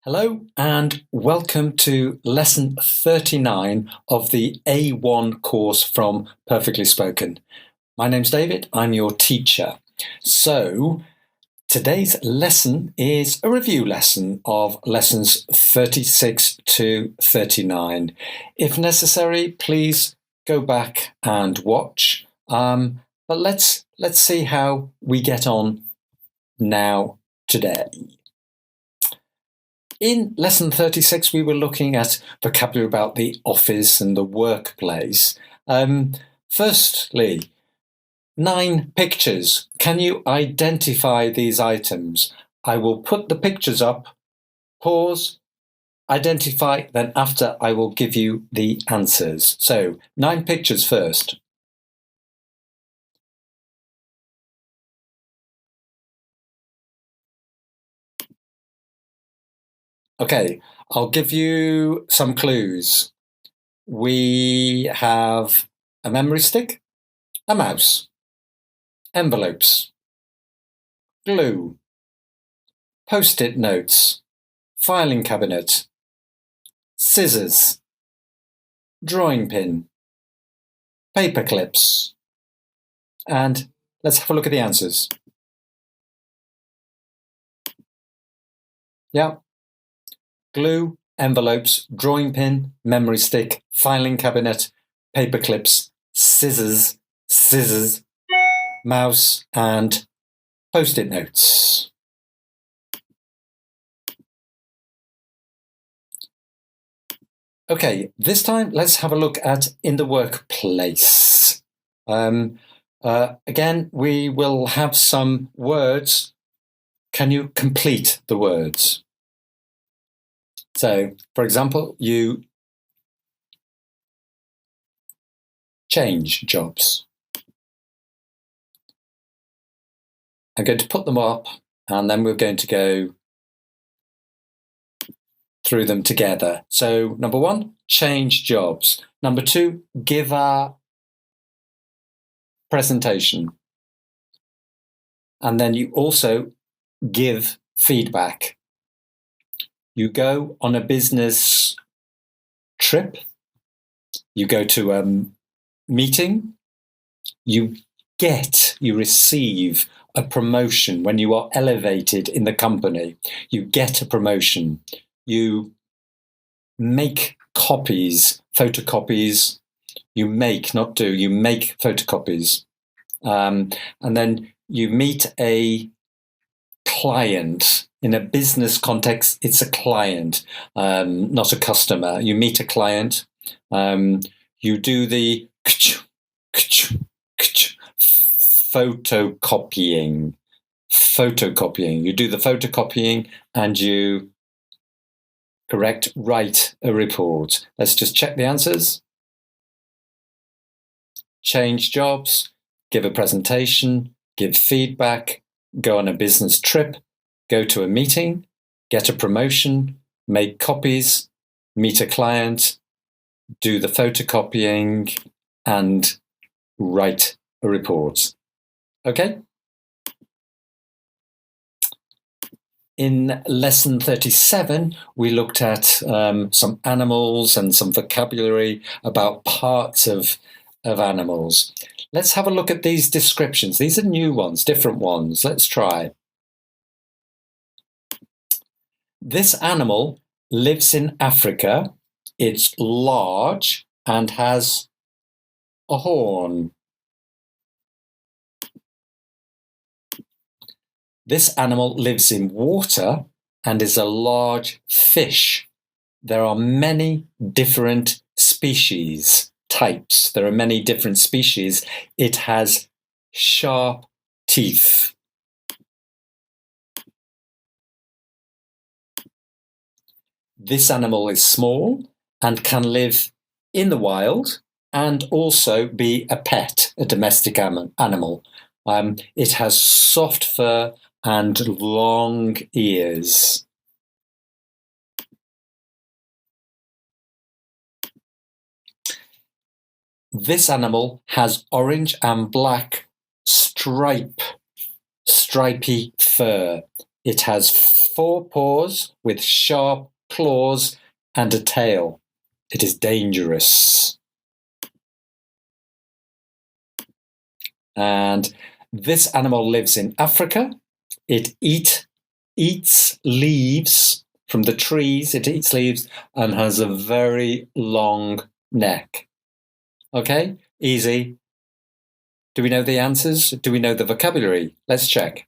Hello and welcome to lesson 39 of the A1 course from Perfectly Spoken. My name's David, I'm your teacher. So today's lesson is a review lesson of lessons 36 to 39. If necessary, please go back and watch. But let's see how we get on now today. In lesson 36, we were looking at vocabulary about the office and the workplace. Firstly, 9 pictures. Can you identify these items? I will put the pictures up, pause, identify, then after I will give you the answers. So, 9 pictures first. Okay, I'll give you some clues. We have a memory stick, a mouse, envelopes, glue, post-it notes, filing cabinet, scissors, drawing pin, paper clips, and let's have a look at the answers. Yeah. Glue, envelopes, drawing pin, memory stick, filing cabinet, paper clips, scissors, mouse, and post-it notes. Okay, this time let's have a look at in the workplace. Again, we will have some words. Can you complete the words? So, for example, you change jobs. I'm going to put them up and then we're going to go through them together. So, number 1, change jobs. Number 2, give a presentation. And then you also give feedback. You go on a business trip. You go to a meeting. You receive a promotion when you are elevated in the company. You get a promotion. You make copies, photocopies. You make, not do, you make photocopies. And then you meet a client. In a business context, it's a client, not a customer. You meet a client. You do the photocopying. You do the photocopying and you write a report. Let's just check the answers. Change jobs, give a presentation, give feedback, go on a business trip, go to a meeting, get a promotion, make copies, meet a client, do the photocopying, and write a report. Okay? In lesson 37, we looked at some animals and some vocabulary about parts of animals. Let's have a look at these descriptions. These are new ones, different ones. Let's try. This animal lives in Africa. It's large and has a horn. This animal lives in water and is a large fish. There are many different types. There are many different species. It has sharp teeth. This animal is small and can live in the wild and also be a pet, a domestic animal. It has soft fur and long ears. This animal has orange and black stripy fur. It has 4 paws with sharp claws and a tail. It is dangerous. And this animal lives in Africa. It eats leaves from the trees. It eats leaves and has a very long neck. Okay, easy. Do we know the answers? Do we know the vocabulary? Let's check.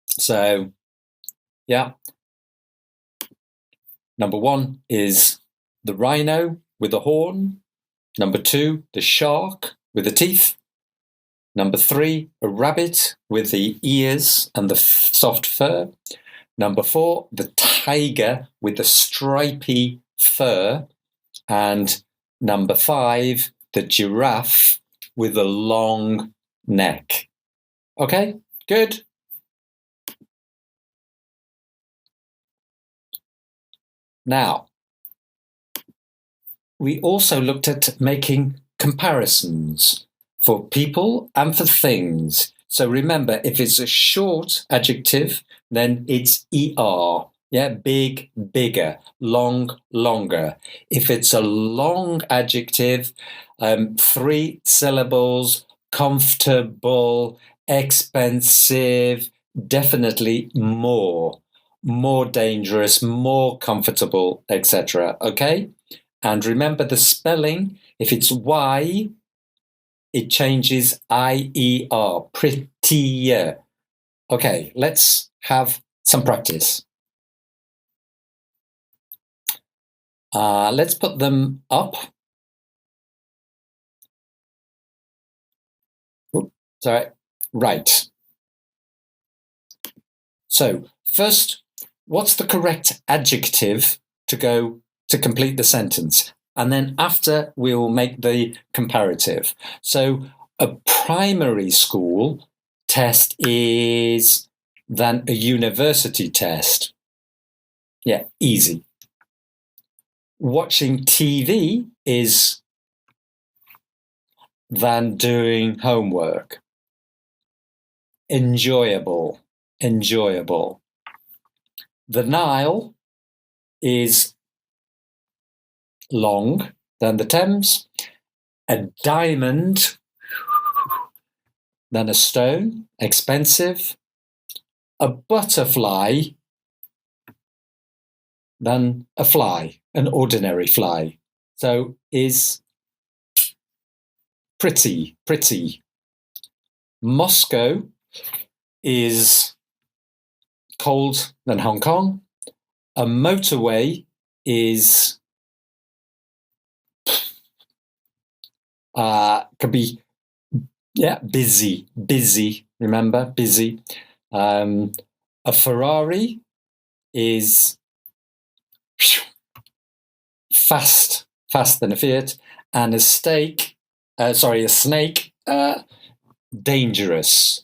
So, yeah. Number 1 is the rhino with a horn. Number 2, the shark with the teeth. Number 3, a rabbit with the ears and the soft fur. Number 4, the tiger with the stripy fur. And number 5, the giraffe with a long neck. Okay, good. Now, we also looked at making comparisons for people and for things. So remember, if it's a short adjective, then it's ER. Yeah, big, bigger, long, longer. If it's a long adjective, 3 syllables, comfortable, expensive, definitely more dangerous, more comfortable, etc. Okay? And remember the spelling, if it's Y, it changes IER, prettier. Okay, let's have some practice. Let's put them up. Sorry, right. So first, what's the correct adjective to complete the sentence? And then after, we'll make the comparative. So a primary school test is than a university test. Yeah, easy. Watching TV is than doing homework. Enjoyable. The Nile is long than the Thames. A diamond than a stone. Expensive. A butterfly than a fly, an ordinary fly. So is pretty. Moscow is cold than Hong Kong. A motorway is could be busy. Remember, busy. A Ferrari is fast than a Fiat, and a snake, dangerous.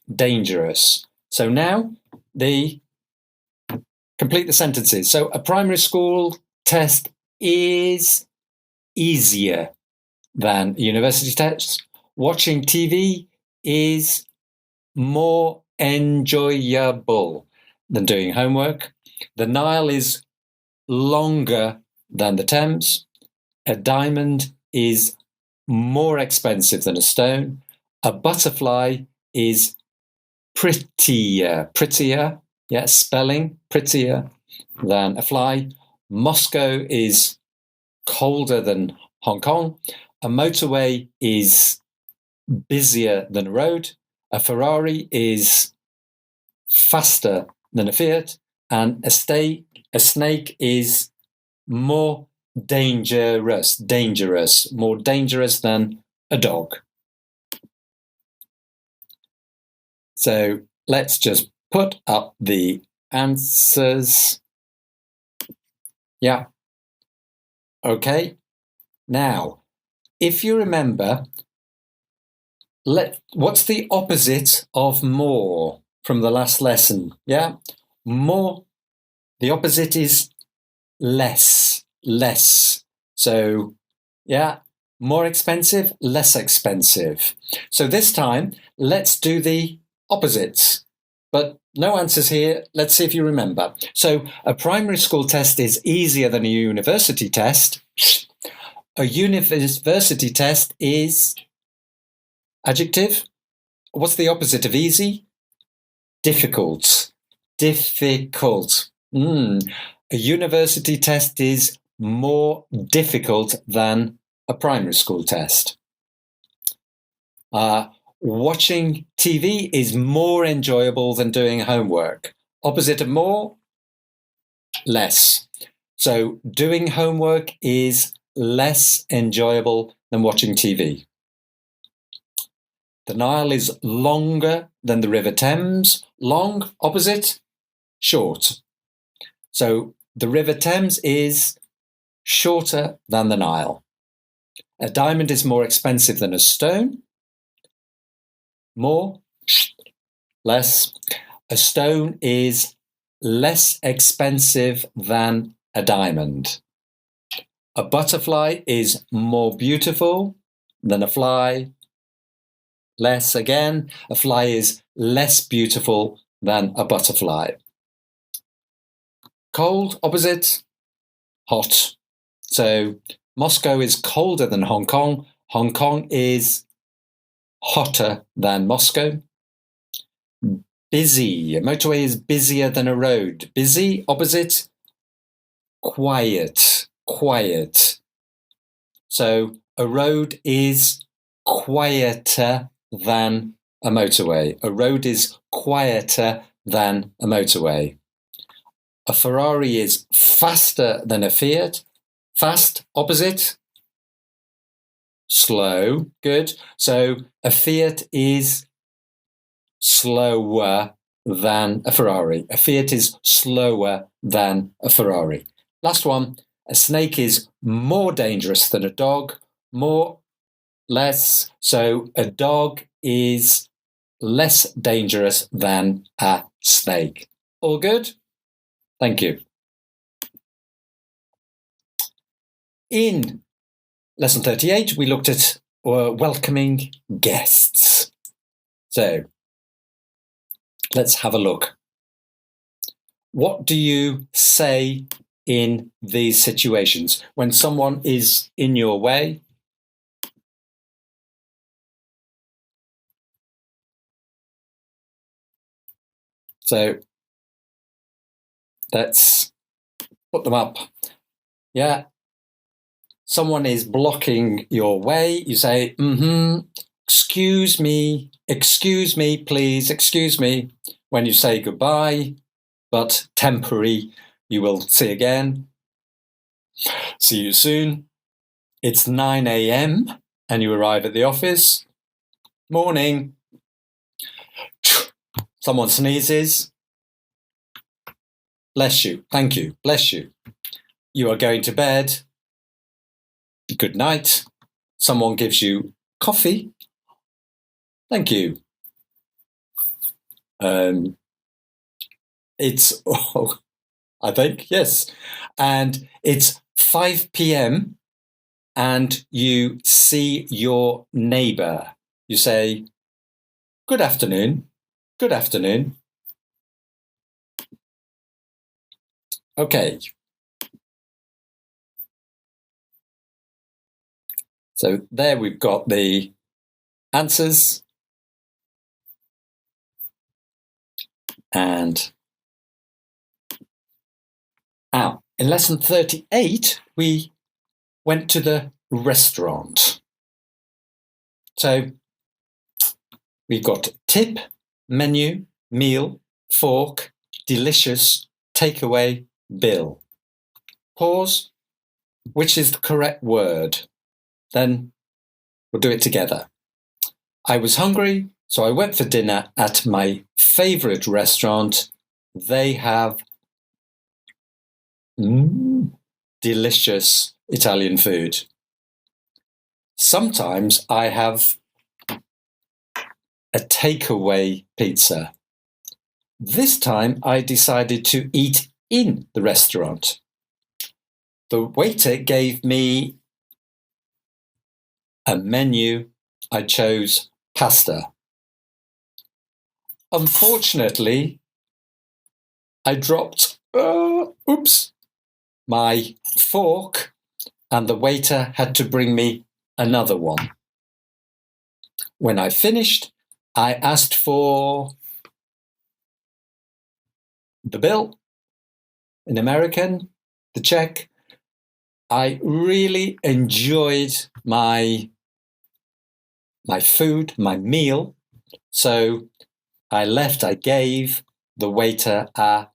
So now complete the sentences. So a primary school test is easier than a university test. Watching TV is more enjoyable than doing homework. The Nile is longer than the Thames. A diamond is more expensive than a stone. A butterfly is prettier, spelling, prettier than a fly. Moscow is colder than Hong Kong. A motorway is busier than a road. A Ferrari is faster than a Fiat. And a snake is more dangerous, more dangerous than a dog. So let's just put up the answers. Yeah. Okay. Now, if you remember, what's the opposite of more from the last lesson? Yeah. More. The opposite is less. So Yeah, more expensive, less expensive. So this time, let's do the opposites. But no answers here. Let's see if you remember. So a primary school test is easier than a university test. A university test is adjective. What's the opposite of easy? Difficult. Difficult. A university test is more difficult than a primary school test. Watching TV is more enjoyable than doing homework. Opposite of more, less. So doing homework is less enjoyable than watching TV. The Nile is longer than the River Thames. Long, opposite, short. So the River Thames is shorter than the Nile. A diamond is more expensive than a stone. More, less. A stone is less expensive than a diamond. A butterfly is more beautiful than a fly. Less again. A fly is less beautiful than a butterfly. Cold, opposite, hot. So Moscow is colder than Hong Kong. Hong Kong is hotter than Moscow. Busy. A motorway is busier than a road. Busy, opposite, quiet. Quiet. So a road is quieter than a motorway. A road is quieter than a motorway. A Ferrari is faster than a Fiat. Fast, opposite, slow. Good. So a Fiat is slower than a Ferrari. A Fiat is slower than a Ferrari. Last one. A snake is more dangerous than a dog. More, less. So a dog is less dangerous than a snake. All good? Thank you. In lesson 38, we looked at welcoming guests. So let's have a look. What do you say in these situations when someone is in your way? So let's put them up. Yeah. Someone is blocking your way. You say, excuse me, please, excuse me. When you say goodbye, but temporary, you will see again. See you soon. It's 9 a.m. and you arrive at the office. Morning. Someone sneezes. Bless you. Thank you. Bless you. You are going to bed. Good night. Someone gives you coffee. Thank you. It's, I think, yes. And it's 5 p.m. and you see your neighbour. You say, good afternoon. Good afternoon. Okay. So there we've got the answers. And now, in lesson 38, we went to the restaurant. So we've got tip, menu, meal, fork, delicious, takeaway, bill. Pause. Which is the correct word? Then we'll do it together. I was hungry, so I went for dinner at my favourite restaurant. They have delicious Italian food. Sometimes I have a takeaway pizza. This time I decided to eat in the restaurant. The waiter gave me a menu, I chose pasta. Unfortunately, I dropped, my fork, and the waiter had to bring me another one. When I finished, I asked for the bill in American, the check. I really enjoyed my food, my meal. So I left, I gave the waiter a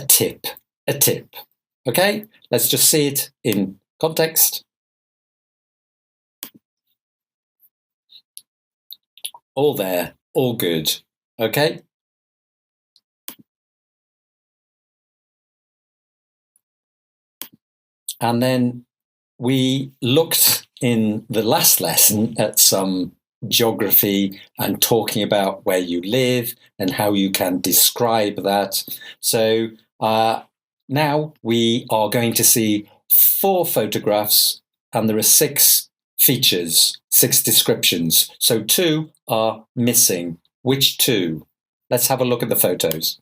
tip. Okay, let's just see it in context. All there, all good. Okay. And then we looked in the last lesson at some geography and talking about where you live and how you can describe that. So now we are going to see 4 photographs, and there are 6 features, 6 descriptions. So 2 are missing. Which 2? Let's have a look at the photos.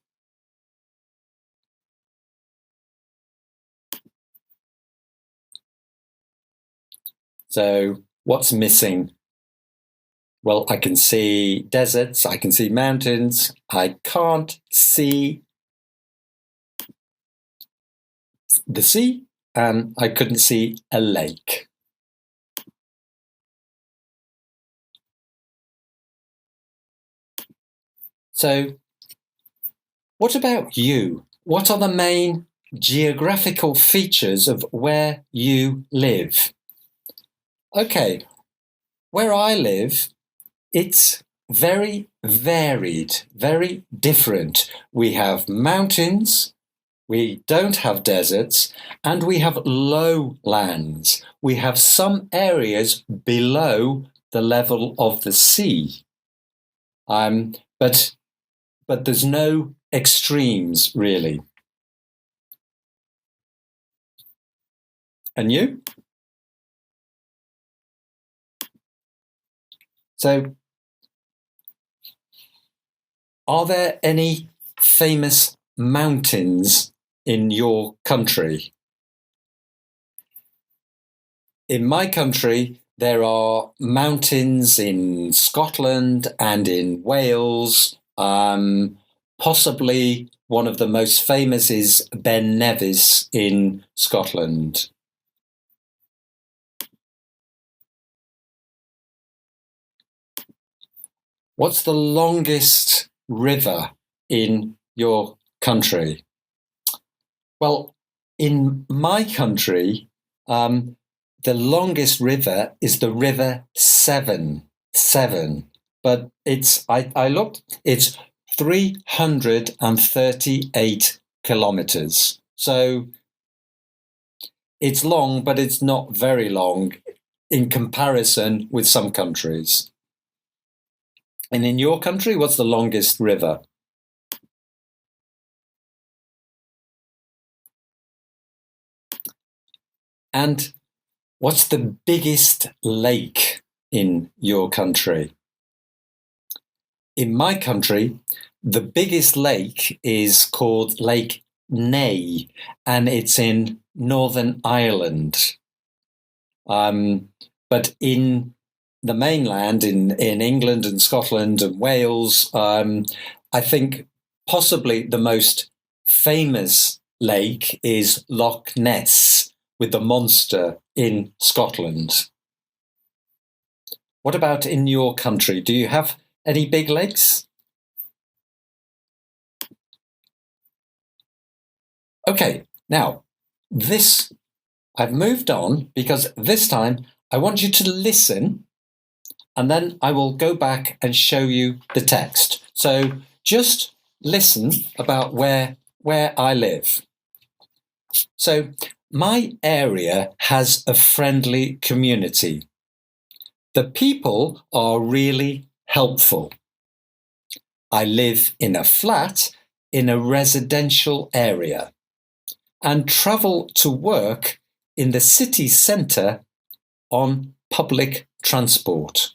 So what's missing? Well, I can see deserts, I can see mountains, I can't see the sea, and I couldn't see a lake. So, what about you? What are the main geographical features of where you live? Okay, where I live, it's very varied, very different. We have mountains, we don't have deserts, and we have lowlands. We have some areas below the level of the sea. But there's no extremes, really. And you? So, are there any famous mountains in your country? In my country, there are mountains in Scotland and in Wales. Possibly one of the most famous is Ben Nevis in Scotland. What's the longest river in your country? Well, in my country, the longest river is the River Severn. But I looked, it's 338 kilometers. So it's long, but it's not very long in comparison with some countries. And in your country, what's the longest river? And what's the biggest lake in your country? In my country, the biggest lake is called Lake Ney, and it's in Northern Ireland. But in the mainland, in England and Scotland and Wales, I think possibly the most famous lake is Loch Ness, with the monster in Scotland. What about in your country? Do you have any big lakes? Okay, now I've moved on because this time I want you to listen, and then I will go back and show you the text. So just listen about where I live. So my area has a friendly community. The people are really helpful. I live in a flat in a residential area and travel to work in the city centre on public transport.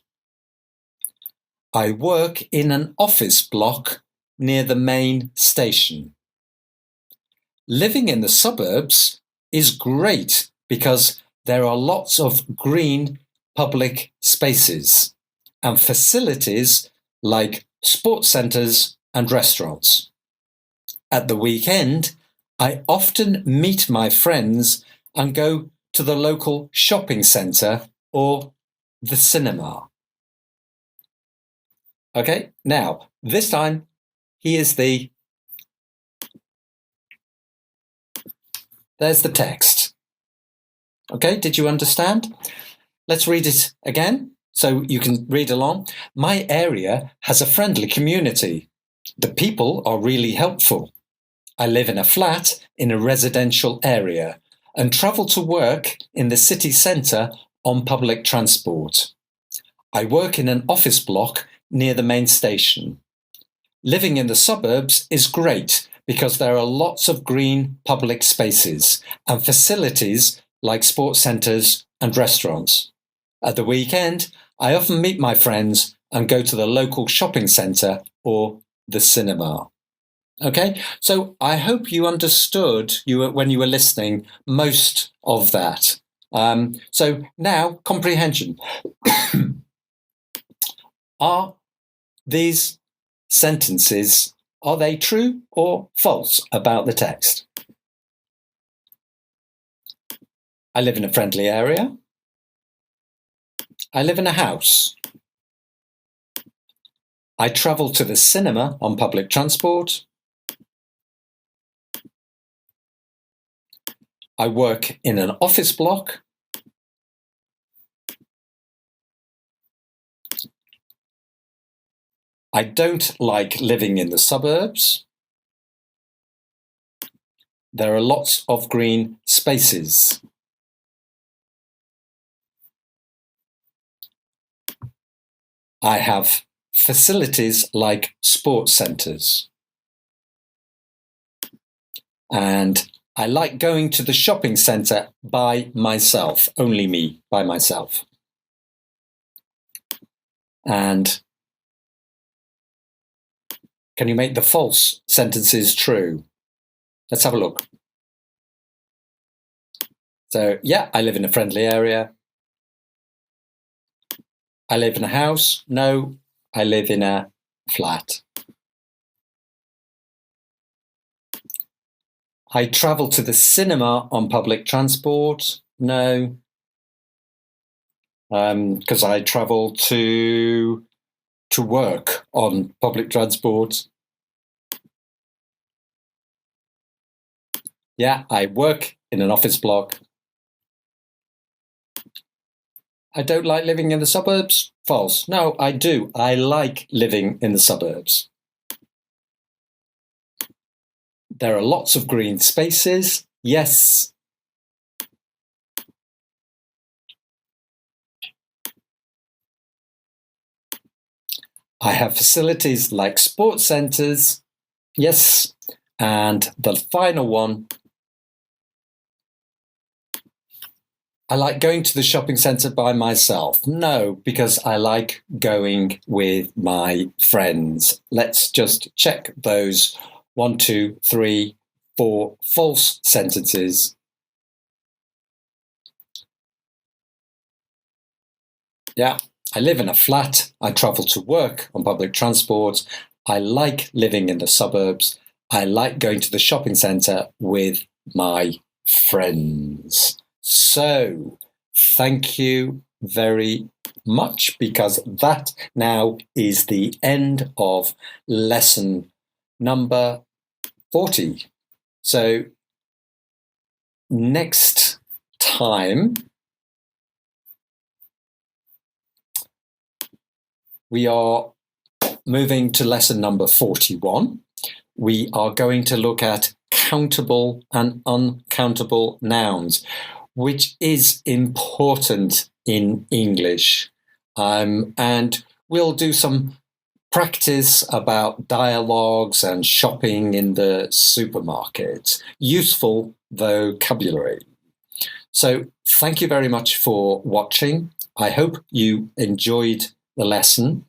I work in an office block near the main station. Living in the suburbs is great because there are lots of green public spaces and facilities like sports centres and restaurants. At the weekend, I often meet my friends and go to the local shopping centre or the cinema. Okay, now this time there's the text. Okay, did you understand? Let's read it again so you can read along. My area has a friendly community. The people are really helpful. I live in a flat in a residential area and travel to work in the city centre on public transport. I work in an office block near the main station. Living in the suburbs is great because there are lots of green public spaces and facilities like sports centres and restaurants. At the weekend, I often meet my friends and go to the local shopping centre or the cinema. Okay, so I hope you understood when you were listening most of that. So now, comprehension. Are these sentences, are they true or false about the text? I live in a friendly area. I live in a house. I travel to the cinema on public transport. I work in an office block. I don't like living in the suburbs. There are lots of green spaces. I have facilities like sports centres. And I like going to the shopping centre by myself, only me, by myself. And can you make the false sentences true? Let's have a look. So, yeah, I live in a friendly area. I live in a house. No, I live in a flat. I travel to the cinema on public transport. No, because I travel to work on public transport. Yeah, I work in an office block. I don't like living in the suburbs. False. No, I do. I like living in the suburbs. There are lots of green spaces. Yes. I have facilities like sports centres. Yes. And the final one, I like going to the shopping centre by myself. No, because I like going with my friends. Let's just check those 1, 2, 3, 4 false sentences. Yeah, I live in a flat. I travel to work on public transport. I like living in the suburbs. I like going to the shopping centre with my friends. So, thank you very much, because that now is the end of lesson number 40. So, next time we are moving to lesson number 41. We are going to look at countable and uncountable nouns, which is important in English. And we'll do some practice about dialogues and shopping in the supermarket. Useful vocabulary. So thank you very much for watching. I hope you enjoyed the lesson.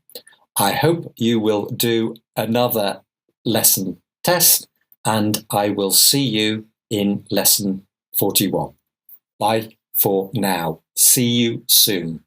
I hope you will do another lesson test, and I will see you in lesson 41. Bye for now. See you soon.